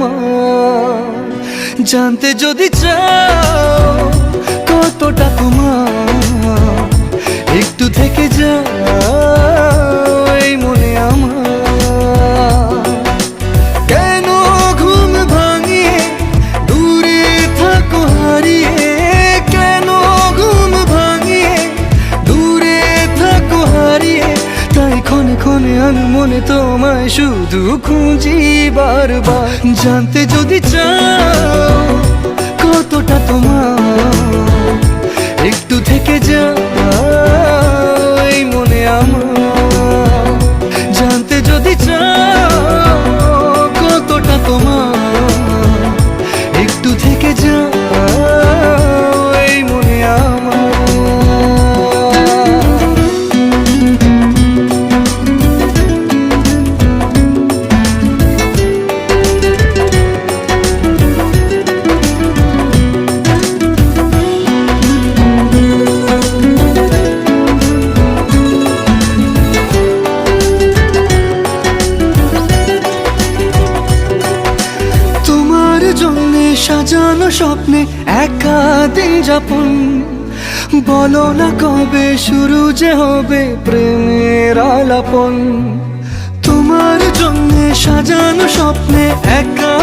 আমার। জানতে যদি চাও কতটা তোমার, একটু থেকে যাও এই মনে আমার। কেন ঘুম ভাঙিয়ে দূরে থাকো হারিয়ে, কেন ঘুম ভাঙিয়ে দূরে থাকো হারিয়ে, তাই ক্ষণে ক্ষণে আমি মনে তোমায় শুধু খুঁজি বারবার। জানতে যদি চাও কতটা তোমার, একটু থেকে যাও এই মনে আমার। জানতে যদি চাও কতটা তোমার, একটু থেকে যাও এই মনে আমার। সাজানো স্বপ্নে একা দিন যাপন, বলো না কবে শুরু যে হবে প্রেমের আলাপন। তোমার জন্যে সাজানো স্বপ্নে একা